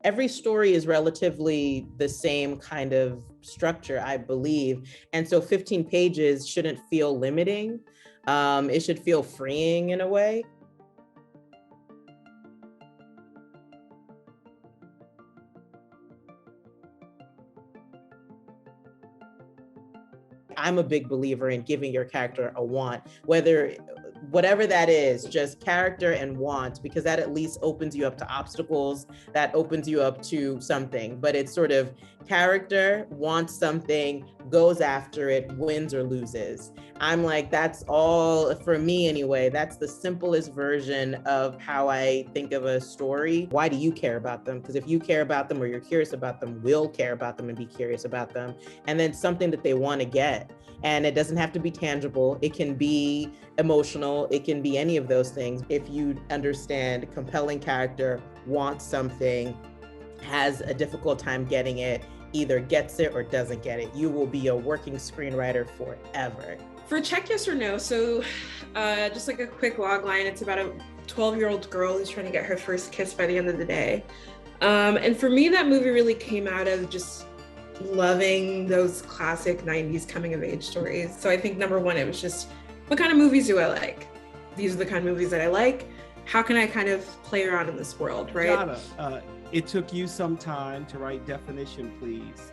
every story is relatively the same kind of structure, I believe. And so 15 pages shouldn't feel limiting. It should feel freeing in a way. I'm a big believer in giving your character a want, whatever that is, just character and want, because that at least opens you up to obstacles, that opens you up to something. But it's sort of character wants something, goes after it, wins or loses. I'm like, that's all for me anyway. That's the simplest version of how I think of a story. Why do you care about them? Because if you care about them or you're curious about them, we'll care about them and be curious about them. And then something that they want to get. And it doesn't have to be tangible. It can be emotional. It can be any of those things. If you understand compelling character, wants something, has a difficult time getting it, either gets it or doesn't get it, you will be a working screenwriter forever. For check yes or no, so just like a quick log line, it's about a 12-year-old girl who's trying to get her first kiss by the end of the day. And for me, that movie really came out of just loving those classic 90s coming of age stories. So I think number one, it was just, what kind of movies do I like? These are the kind of movies that I like. How can I kind of play around in this world, right? Sujata, it took you some time to write definition, please.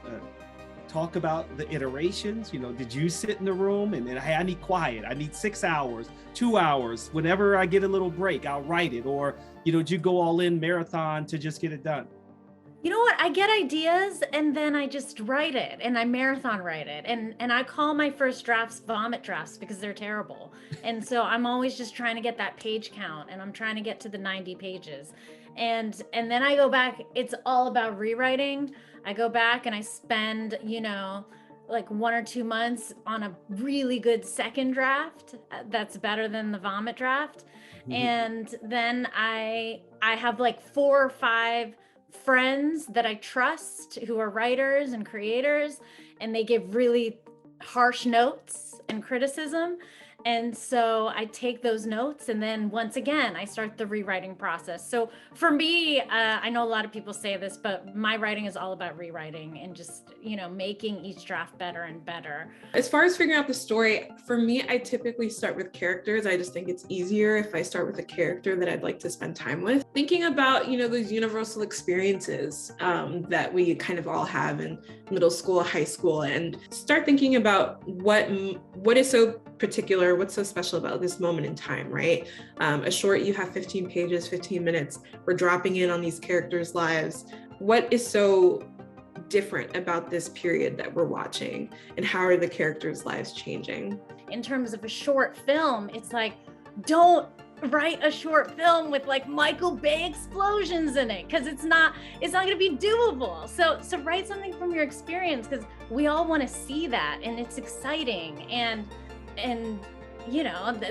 Talk about the iterations. Did you sit in the room and hey, I need quiet. I need 6 hours, 2 hours. Whenever I get a little break, I'll write it. Or, did you go all in marathon to just get it done? You know what? I get ideas and then I just write it and I marathon write it. And I call my first drafts vomit drafts because they're terrible. And so I'm always just trying to get that page count and I'm trying to get to the 90 pages. And then I go back, it's all about rewriting. I go back and I spend, like 1 or 2 months on a really good second draft that's better than the vomit draft. Mm-hmm. And then I have like 4 or 5 friends that I trust who are writers and creators, and they give really harsh notes and criticism. And so I take those notes and then once again, I start the rewriting process. So for me, I know a lot of people say this, but my writing is all about rewriting and just, making each draft better and better. As far as figuring out the story, for me, I typically start with characters. I just think it's easier if I start with a character that I'd like to spend time with. Thinking about, those universal experiences that we kind of all have in middle school, high school, and start thinking about what is so particular, what's so special about this moment in time, right? A short, you have 15 pages, 15 minutes, we're dropping in on these characters' lives. What is so different about this period that we're watching, and how are the characters' lives changing? In terms of a short film, it's like, don't write a short film with like Michael Bay explosions in it, because it's not going to be doable. So write something from your experience, because we all want to see that and it's exciting. And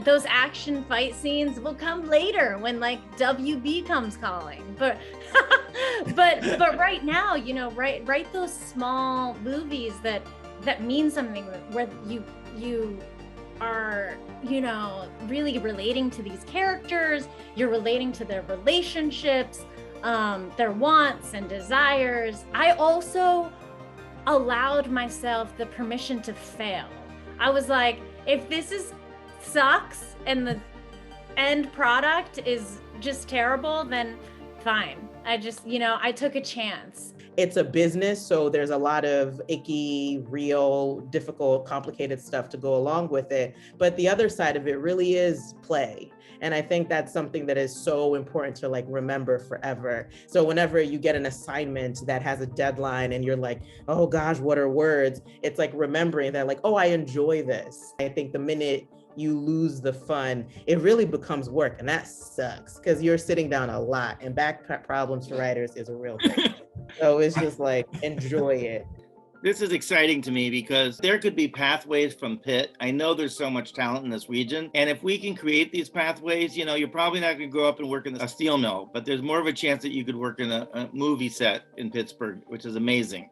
those action fight scenes will come later when like WB comes calling. But right now, write those small movies that mean something, where you are, really relating to these characters, you're relating to their relationships, their wants and desires. I also allowed myself the permission to fail. I was like, if this sucks and the end product is just terrible, then fine. I just, I took a chance. It's a business, so there's a lot of icky, real, difficult, complicated stuff to go along with it. But the other side of it really is play. And I think that's something that is so important to like remember forever. So whenever you get an assignment that has a deadline and you're like, oh gosh, what are words? It's like remembering that like, oh, I enjoy this. I think the minute you lose the fun, it really becomes work. And that sucks because you're sitting down a lot, and back problems for writers is a real thing. So it's just like, enjoy it. This is exciting to me because there could be pathways from Pitt. I know there's so much talent in this region. And if we can create these pathways, you're probably not going to grow up and work in a steel mill, but there's more of a chance that you could work in a movie set in Pittsburgh, which is amazing.